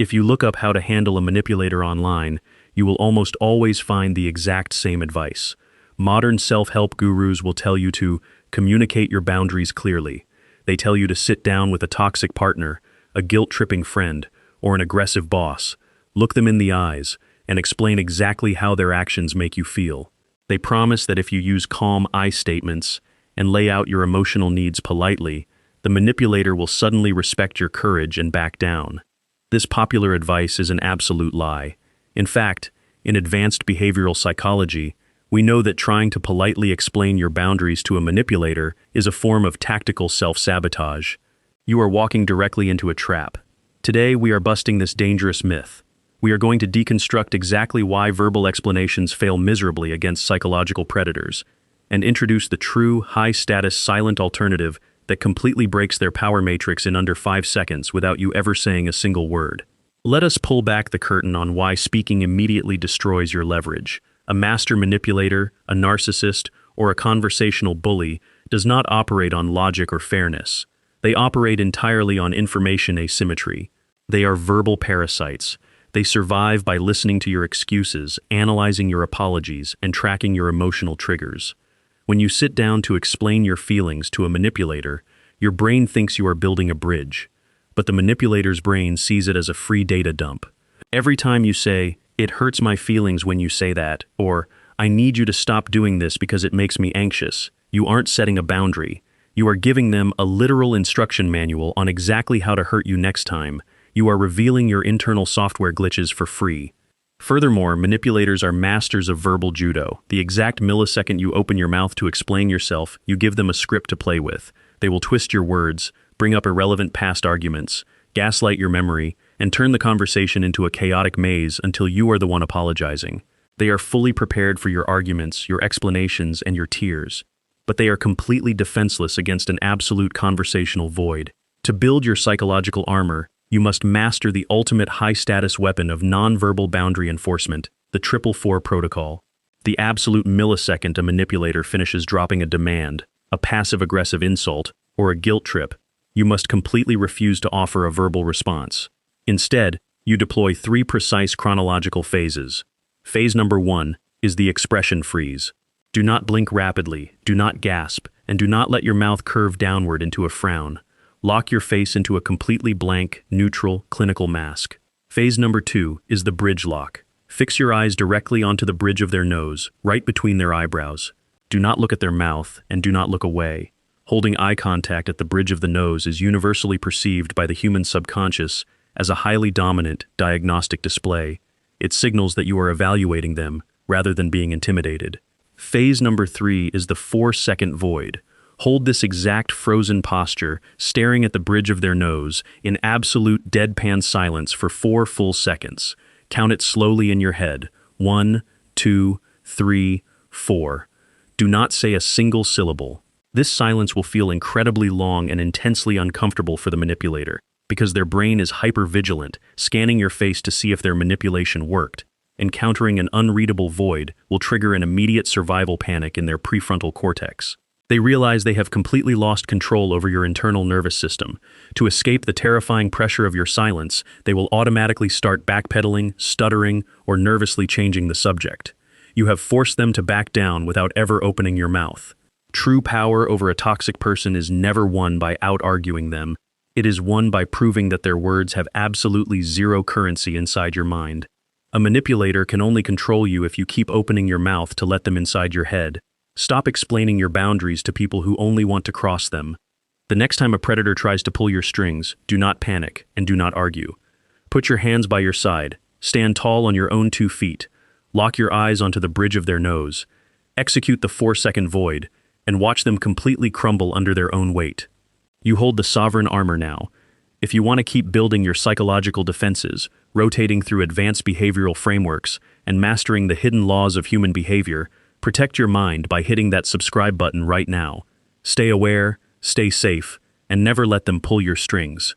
If you look up how to handle a manipulator online, you will almost always find the exact same advice. Modern self-help gurus will tell you to communicate your boundaries clearly. They tell you to sit down with a toxic partner, a guilt-tripping friend, or an aggressive boss. Look them in the eyes and explain exactly how their actions make you feel. They promise that if you use calm I statements and lay out your emotional needs politely, the manipulator will suddenly respect your courage and back down. This popular advice is an absolute lie. In fact, in advanced behavioral psychology, we know that trying to politely explain your boundaries to a manipulator is a form of tactical self-sabotage. You are walking directly into a trap. Today, we are busting this dangerous myth. We are going to deconstruct exactly why verbal explanations fail miserably against psychological predators, and introduce the true, high-status silent alternative that completely breaks their power matrix in under 5 seconds without you ever saying a single word. Let us pull back the curtain on why speaking immediately destroys your leverage. A master manipulator, a narcissist, or a conversational bully does not operate on logic or fairness. They operate entirely on information asymmetry. They are verbal parasites. They survive by listening to your excuses, analyzing your apologies, and tracking your emotional triggers. When you sit down to explain your feelings to a manipulator, your brain thinks you are building a bridge, but the manipulator's brain sees it as a free data dump. Every time you say, "It hurts my feelings when you say that," or "I need you to stop doing this because it makes me anxious," you aren't setting a boundary. You are giving them a literal instruction manual on exactly how to hurt you next time. You are revealing your internal software glitches for free. Furthermore, manipulators are masters of verbal judo. The exact millisecond you open your mouth to explain yourself, you give them a script to play with. They will twist your words, bring up irrelevant past arguments, gaslight your memory, and turn the conversation into a chaotic maze until you are the one apologizing. They are fully prepared for your arguments, your explanations, and your tears. But they are completely defenseless against an absolute conversational void. To build your psychological armor, you must master the ultimate high-status weapon of nonverbal boundary enforcement, the 444 protocol. The absolute millisecond a manipulator finishes dropping a demand, a passive-aggressive insult, or a guilt trip, you must completely refuse to offer a verbal response. Instead, you deploy 3 precise chronological phases. Phase number 1 is the expression freeze. Do not blink rapidly, do not gasp, and do not let your mouth curve downward into a frown. Lock your face into a completely blank, neutral, clinical mask. Phase number 2 is the bridge lock. Fix your eyes directly onto the bridge of their nose, right between their eyebrows. Do not look at their mouth, and do not look away. Holding eye contact at the bridge of the nose is universally perceived by the human subconscious as a highly dominant diagnostic display. It signals that you are evaluating them, rather than being intimidated. Phase number 3 is the 4-second void. Hold this exact frozen posture, staring at the bridge of their nose, in absolute deadpan silence for 4 full seconds. Count it slowly in your head. 1, 2, 3, 4. Do not say a single syllable. This silence will feel incredibly long and intensely uncomfortable for the manipulator, because their brain is hyper-vigilant, scanning your face to see if their manipulation worked. Encountering an unreadable void will trigger an immediate survival panic in their prefrontal cortex. They realize they have completely lost control over your internal nervous system. To escape the terrifying pressure of your silence, they will automatically start backpedaling, stuttering, or nervously changing the subject. You have forced them to back down without ever opening your mouth. True power over a toxic person is never won by out-arguing them. It is won by proving that their words have absolutely zero currency inside your mind. A manipulator can only control you if you keep opening your mouth to let them inside your head. Stop explaining your boundaries to people who only want to cross them. The next time a predator tries to pull your strings, do not panic and do not argue. Put your hands by your side, stand tall on your own 2 feet, lock your eyes onto the bridge of their nose, execute the 4-second void, and watch them completely crumble under their own weight. You hold the sovereign armor now. If you want to keep building your psychological defenses, rotating through advanced behavioral frameworks, and mastering the hidden laws of human behavior, protect your mind by hitting that subscribe button right now. Stay aware, stay safe, and never let them pull your strings.